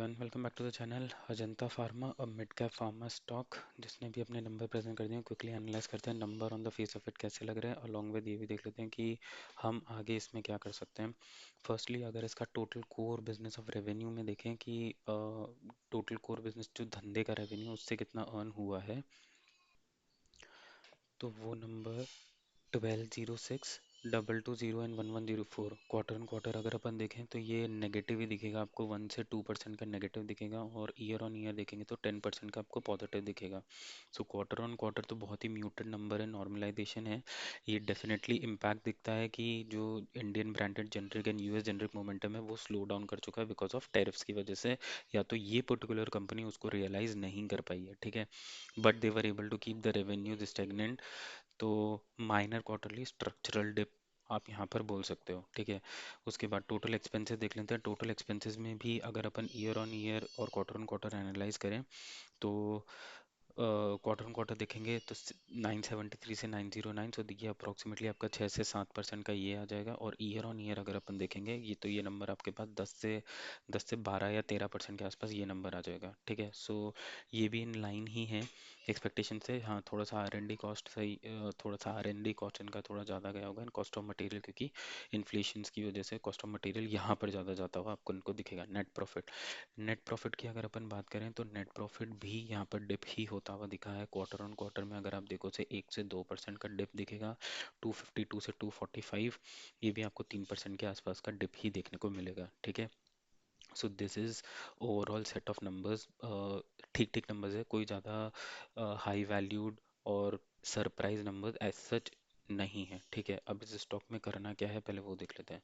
Everyone, welcome back to the channel Ajanta Pharma, a mid cap pharma stock जिसने भी अपने number present कर दिए। क्विकली एनालाइज करते हैं number on the face of it कैसे लग रहे हैं, अलॉन्ग विद ये भी देख लेते हैं कि हम आगे इसमें क्या कर सकते हैं। फर्स्टली अगर इसका total core business of revenue में देखें कि टोटल कोर बिजनेस जो धंधे का रेवेन्यू उससे कितना अर्न हुआ है, तो वो number 1206 220 and 1104। Quarter on quarter अगर अपन देखें तो ये नेगेटिव ही दिखेगा आपको, 1 से 2% का नेगेटिव दिखेगा, और ईयर ऑन ईयर देखेंगे तो 10% का आपको पॉजिटिव दिखेगा। सो क्वार्टर ऑन क्वार्टर तो बहुत ही म्यूटेड नंबर है, नॉर्मलाइजेशन है। ये डेफिनेटली इम्पैक्ट दिखता है कि जो Indian branded generic and US generic momentum है वो स्लो डाउन कर चुका है बिकॉज ऑफ टैरिफ्स की वजह से, या तो ये पर्टिकुलर कंपनी उसको रियलाइज नहीं कर पाई है, ठीक है। But they were able to keep the revenue stagnant. तो माइनर क्वार्टरली स्ट्रक्चरल डिप आप यहाँ पर बोल सकते हो, ठीक है। उसके बाद टोटल एक्सपेंसेस देख लेते हैं। टोटल एक्सपेंसेस में भी अगर अपन ईयर ऑन ईयर और क्वार्टर ऑन क्वार्टर एनालाइज करें तो क्वार्टर ऑन क्वार्टर देखेंगे तो 973 से 909, सो देखिए अप्रोक्सीमेटली आपका 6 से 7% का ये आ जाएगा। और ईयर ऑन ईयर अगर अपन देखेंगे ये तो ये नंबर आपके पास 10 से 12 या 13% के आसपास ये नंबर आ जाएगा, ठीक है। सो ये भी इन लाइन ही है एक्सपेक्टेशन से। हाँ, थोड़ा सा आर एन डी कॉस्ट सही, थोड़ा सा आर एन डी कॉस्ट इनका थोड़ा ज़्यादा गया होगा इन कॉस्ट ऑफ मटेरियल, क्योंकि इन्फ्लेशन की वजह से कॉस्ट ऑफ मटेरियल यहाँ पर ज़्यादा जाता हुआ आपको इनको दिखेगा। नेट प्रॉफिट की अगर अपन बात करें तो नेट प्रॉफिट भी यहाँ पर डिप ही होता हुआ दिखा है। क्वार्टर ऑन क्वार्टर में अगर आप देखो से 1 से 2% का डिप दिखेगा। 252 से 245, ये भी आपको 3% के आसपास का डिप ही देखने को मिलेगा, ठीक है। So this is overall set of numbers. ठीक ठीक नंबर्स है, कोई ज़्यादा हाई वैल्यूड और सरप्राइज नंबर्स एज सच नहीं है, ठीक है। अब इस स्टॉक में करना क्या है पहले वो देख लेते हैं।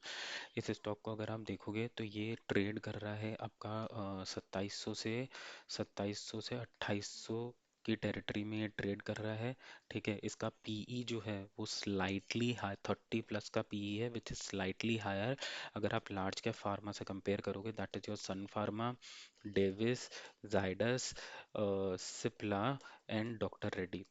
इस स्टॉक को अगर आप देखोगे तो ये ट्रेड कर रहा है आपका 2700 से 2800 की टेरिटरी में ये ट्रेड कर रहा है, ठीक है। इसका पीई जो है वो स्लाइटली हाई, 30+ का पीई है, विच इज स्लाइटली हायर अगर आप लार्ज कैप फार्मा से कंपेयर करोगे। That is your son pharma, Davis, Zydus, Cipla and doctor Reddy,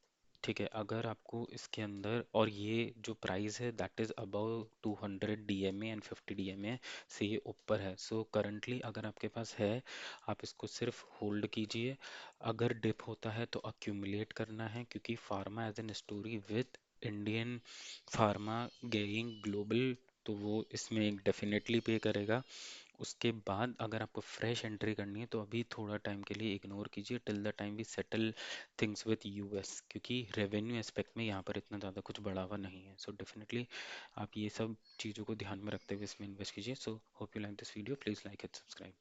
ठीक है। अगर आपको इसके अंदर, और ये जो प्राइस है that is above 200 DMA and 50 DMA से ये ऊपर है। सो करंटली अगर आपके पास है, आप इसको सिर्फ होल्ड कीजिए। अगर डिप होता है तो अक्यूमुलेट करना है, क्योंकि pharma as an story with Indian pharma going global, तो वो इसमें एक डेफिनेटली पे करेगा। उसके बाद अगर आपको फ्रेश एंट्री करनी है तो अभी थोड़ा टाइम के लिए इग्नोर कीजिए till the time we settle things with US, क्योंकि रेवेन्यू एस्पेक्ट में यहाँ पर इतना ज़्यादा कुछ बढ़ावा नहीं है। सो डेफिनेटली आप ये सब चीज़ों को ध्यान में रखते हुए इसमें इन्वेस्ट कीजिए। So hope you like this video, please like and subscribe.